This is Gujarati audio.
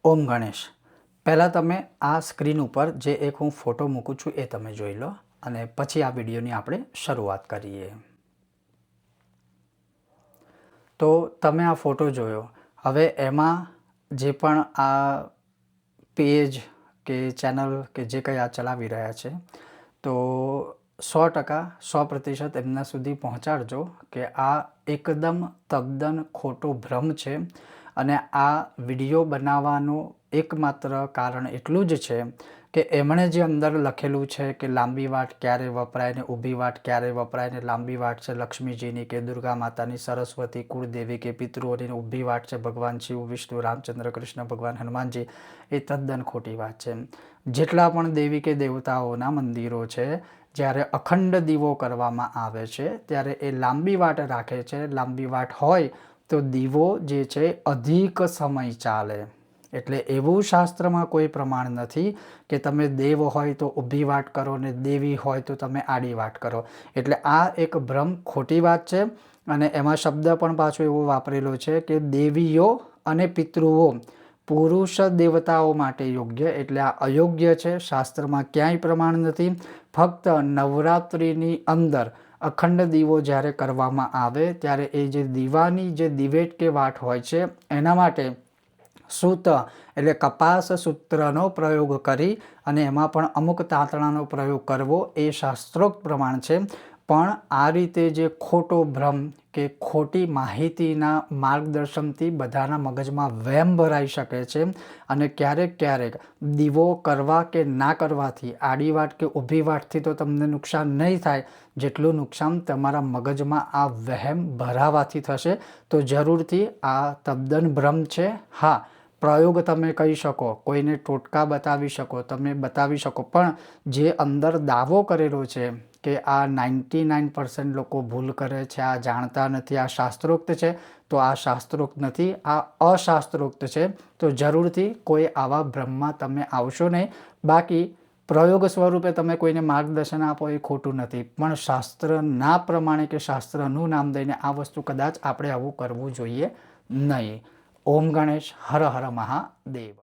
ઓમ ગણેશ. પહેલાં તમે આ સ્ક્રીન ઉપર જે એક હું ફોટો મૂકું છું એ તમે જોઈ લો અને પછી આ વિડીયોની આપણે શરૂઆત કરીએ. તો તમે આ ફોટો જોયો. હવે એમાં જે પણ આ પેજ કે ચેનલ કે જે કંઈ આ ચલાવી રહ્યા છે તો 100% એમના સુધી પહોંચાડજો કે આ એકદમ તદ્દન ખોટો ભ્રમ છે. અને આ વિડીયો બનાવવાનું એકમાત્ર કારણ એટલું જ છે કે એમણે જે અંદર લખેલું છે કે લાંબી વાટ ક્યારે વપરાય ને ઊભી વાટ ક્યારે વપરાય ને લાંબી વાટ છે લક્ષ્મીજીની કે દુર્ગા માતાની, સરસ્વતી, કુળદેવી કે પિતૃઓની, ઊભી વાટ છે ભગવાન શિવ, વિષ્ણુ, રામચંદ્ર, કૃષ્ણ ભગવાન, હનુમાનજી, એ તદ્દન ખોટી વાત છે. જેટલા પણ દેવી કે દેવતાઓના મંદિરો છે જ્યારે અખંડ દીવો કરવામાં આવે છે ત્યારે એ લાંબી વાટ રાખે છે. લાંબી વાટ હોય તો દીવો જે છે અધિક સમય ચાલે. એટલે એવું શાસ્ત્રમાં કોઈ પ્રમાણ નથી કે તમે દેવ હોય તો ઊભી વાટ કરો ને દેવી હોય તો તમે આડી વાટ કરો. એટલે આ એક ભ્રમ ખોટી વાત છે. અને એમાં શબ્દ પણ પાછો એવો વાપરેલો છે કે દેવીઓ અને પિતૃઓ પુરુષ દેવતાઓ માટે યોગ્ય, એટલે આ અયોગ્ય છે. શાસ્ત્રમાં ક્યાંય પ્રમાણ નથી. ફક્ત નવરાત્રિની અંદર અખંડ દીવો જ્યારે કરવામાં આવે ત્યારે એ જે દીવાની જે દિવેટ કે વાટ હોય છે એના માટે સૂત એટલે કપાસ સૂત્રનો પ્રયોગ કરી અને એમાં પણ અમુક તાંતણાનો પ્રયોગ કરવો એ શાસ્ત્રોક્ત પ્રમાણ છે. પણ આ રીતે જે ખોટો ભ્રમ કે ખોટી માહિતીના માર્ગદર્શનથી બધાના મગજમાં વહેમ ભરાઈ શકે છે. અને ક્યારેક દીવો કરવા કે ના કરવાથી, આડી વાટ કે ઊભી વાટથી તો તમને નુકસાન નહીં થાય જેટલું નુકસાન તમારા મગજમાં આ વહેમ ભરાવાથી થશે. તો જરૂરથી આ તદ્દન ભ્રમ છે. હા, પ્રયોગ તમે કહી શકો, કોઈને ટોટકા બતાવી શકો, તમે બતાવી શકો, પણ જે અંદર દાવો કરેલો છે કે આ 99% લોકો ભૂલ કરે છે, આ જાણતા નથી, આ શાસ્ત્રોક્ત છે, તો આ શાસ્ત્રોક્ત નથી, આ અશાસ્ત્રોક્ત છે. તો જરૂરથી કોઈ આવા ભ્રમમાં તમે આવશો નહીં. બાકી પ્રયોગ સ્વરૂપે તમે કોઈને માર્ગદર્શન આપો એ ખોટું નથી, પણ શાસ્ત્રના પ્રમાણે કે શાસ્ત્રનું નામ દઈને આ વસ્તુ કદાચ આપણે આવું કરવું જોઈએ નહીં. ઓમ ગણેશ. હર હર મહાદેવ.